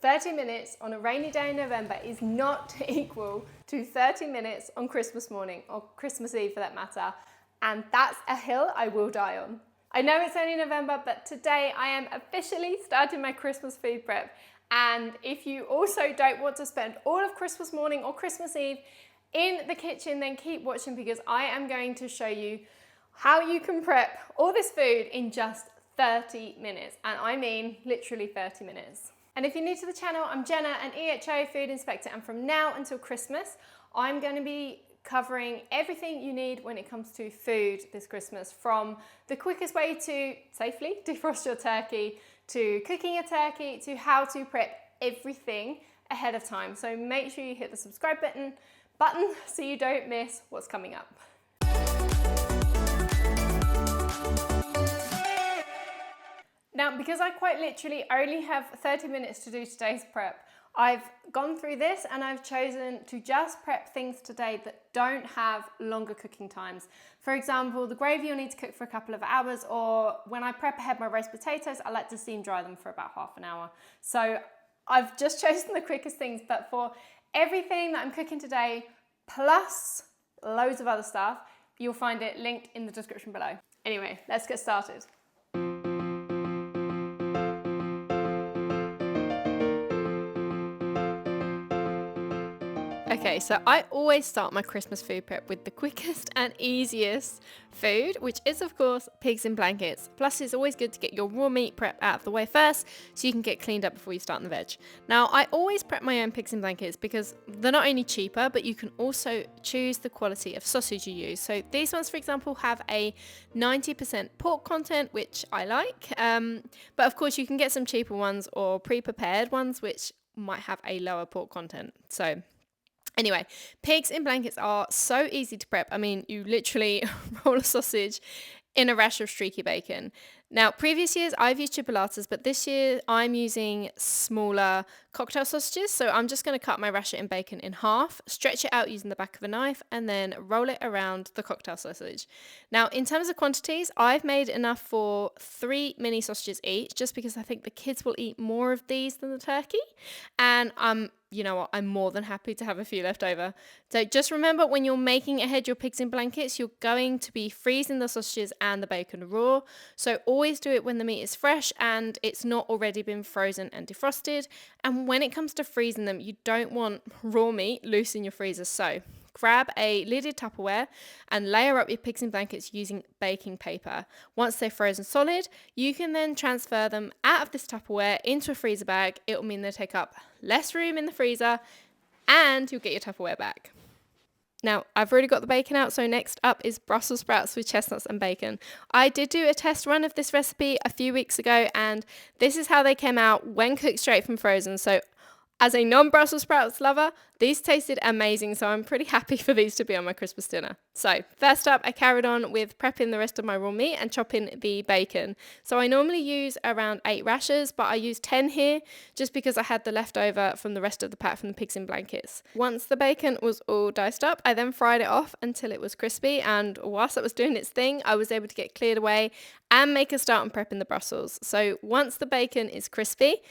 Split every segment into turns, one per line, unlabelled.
30 minutes on a rainy day in November is not equal to 30 minutes on Christmas morning, or Christmas Eve for that matter, and that's a hill I will die on. I know it's only November, but today I am officially starting my Christmas food prep, and if you also don't want to spend all of Christmas morning or Christmas Eve in the kitchen, then keep watching, because I am going to show you how you can prep all this food in just 30 minutes, and I mean literally 30 minutes. And if you're new to the channel, I'm Jenna, an EHO food inspector, and from now until Christmas, I'm going to be covering everything you need when it comes to food this Christmas, from the quickest way to safely defrost your turkey, to cooking a turkey, to how to prep everything ahead of time. So make sure you hit the subscribe button so you don't miss what's coming up. Now, because I quite literally only have 30 minutes to do today's prep, I've gone through this and I've chosen to just prep things today that don't have longer cooking times. For example, the gravy you'll need to cook for a couple of hours, or when I prep ahead my roast potatoes, I like to steam dry them for about half an hour. So I've just chosen the quickest things, but for everything that I'm cooking today, plus loads of other stuff, you'll find it linked in the description below. Anyway, let's get started. Okay, so I always start my Christmas food prep with the quickest and easiest food, which is of course pigs in blankets. Plus, it's always good to get your raw meat prep out of the way first so you can get cleaned up before you start on the veg. Now, I always prep my own pigs in blankets because they're not only cheaper, but you can also choose the quality of sausage you use. So these ones, for example, have a 90% pork content, which I like. But of course, you can get some cheaper ones or pre-prepared ones, which might have a lower pork content. So anyway, pigs in blankets are so easy to prep. I mean, you literally roll a sausage in a rash of streaky bacon. Now, previous years I've used chipolatas, but this year I'm using smaller cocktail sausages. So I'm just going to cut my rasher in bacon in half, stretch it out using the back of a knife, and then roll it around the cocktail sausage. Now, in terms of quantities, I've made enough for 3 mini sausages each, just because I think the kids will eat more of these than the turkey. And you know what, I'm more than happy to have a few left over. So just remember, when you're making ahead your pigs in blankets, you're going to be freezing the sausages and the bacon raw. So always do it when the meat is fresh and it's not already been frozen and defrosted. And when it comes to freezing them, you don't want raw meat loose in your freezer. So grab a lidded Tupperware and layer up your pigs in blankets using baking paper. Once they're frozen solid, you can then transfer them out of this Tupperware into a freezer bag. It will mean they take up less room in the freezer and you'll get your Tupperware back. Now, I've already got the bacon out, so next up is Brussels sprouts with chestnuts and bacon. I did do a test run of this recipe a few weeks ago, and this is how they came out when cooked straight from frozen. So as a non-Brussels sprouts lover, these tasted amazing, so I'm pretty happy for these to be on my Christmas dinner. So first up, I carried on with prepping the rest of my raw meat and chopping the bacon. So I normally use around 8 rashers, but I used 10 here just because I had the leftover from the rest of the pack from the pigs in blankets. Once the bacon was all diced up, I then fried it off until it was crispy, and whilst it was doing its thing, I was able to get cleared away and make a start on prepping the Brussels. So once the bacon is crispy,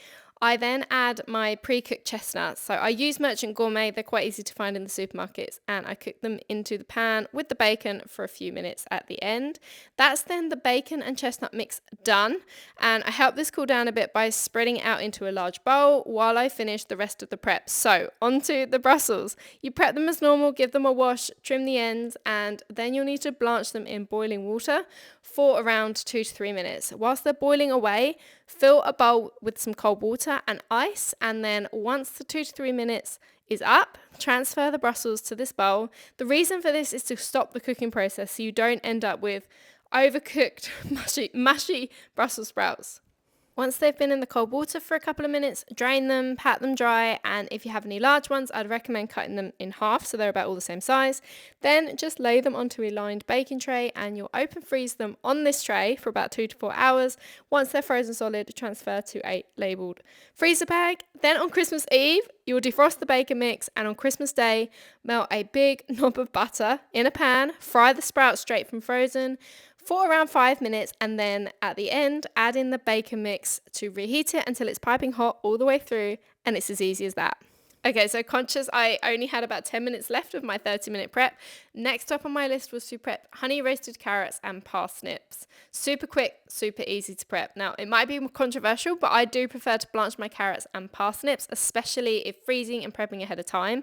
I then add my pre-cooked chestnuts. So I use Merchant Gourmet, they're quite easy to find in the supermarkets, and I cook them into the pan with the bacon for a few minutes at the end. That's then the bacon and chestnut mix done, and I help this cool down a bit by spreading it out into a large bowl while I finish the rest of the prep. So onto the Brussels. You prep them as normal, give them a wash, trim the ends, and then you'll need to blanch them in boiling water for around 2 to 3 minutes. Whilst they're boiling away, fill a bowl with some cold water and ice, and then once the 2 to 3 minutes is up, transfer the Brussels to this bowl. The reason for this is to stop the cooking process so you don't end up with overcooked mushy Brussels sprouts. Once they've been in the cold water for a couple of minutes, drain them, pat them dry, and if you have any large ones, I'd recommend cutting them in half so they're about all the same size. Then just lay them onto a lined baking tray and you'll open freeze them on this tray for about 2 to 4 hours. Once they're frozen solid, transfer to a labelled freezer bag. Then on Christmas Eve, you'll defrost the bacon mix, and on Christmas Day, melt a big knob of butter in a pan, fry the sprouts straight from frozen, for around 5 minutes, and then at the end, add in the bacon mix to reheat it until it's piping hot all the way through, and it's as easy as that. Okay, so conscious I only had about 10 minutes left of my 30-minute prep. Next up on my list was to prep honey roasted carrots and parsnips. Super quick, super easy to prep. Now, it might be controversial, but I do prefer to blanch my carrots and parsnips, especially if freezing and prepping ahead of time,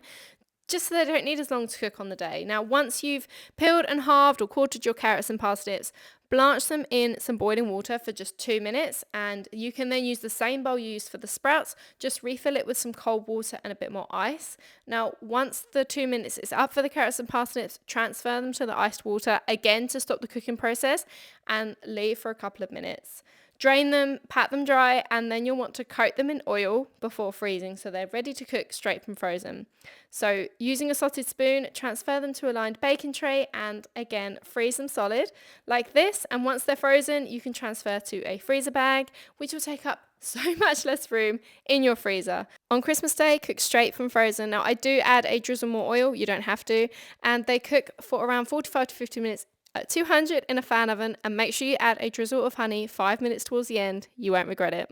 just so they don't need as long to cook on the day. Now, once you've peeled and halved or quartered your carrots and parsnips, blanch them in some boiling water for just 2 minutes, and you can then use the same bowl you used for the sprouts, just refill it with some cold water and a bit more ice. Now, once the 2 minutes is up for the carrots and parsnips, transfer them to the iced water again to stop the cooking process and leave for a couple of minutes. Drain them, pat them dry, and then you'll want to coat them in oil before freezing so they're ready to cook straight from frozen. So using a slotted spoon, transfer them to a lined baking tray and again freeze them solid like this, and once they're frozen you can transfer to a freezer bag, which will take up so much less room in your freezer. On Christmas Day, cook straight from frozen. Now I do add a drizzle more oil, you don't have to, and they cook for around 45 to 50 minutes at 200 in a fan oven, and make sure you add a drizzle of honey 5 minutes towards the end. You won't regret it.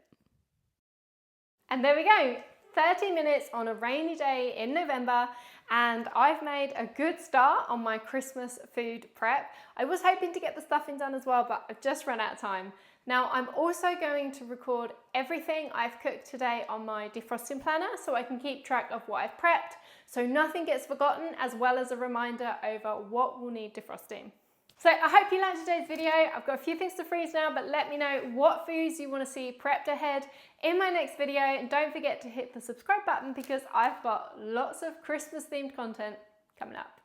And there we go, 30 minutes on a rainy day in November, and I've made a good start on my Christmas food prep. I was hoping to get the stuffing done as well, but I've just run out of time. Now I'm also going to record everything I've cooked today on my defrosting planner so I can keep track of what I've prepped, so nothing gets forgotten, as well as a reminder over what will need defrosting. So I hope you liked today's video. I've got a few things to freeze now, but let me know what foods you want to see prepped ahead in my next video. And don't forget to hit the subscribe button because I've got lots of Christmas themed content coming up.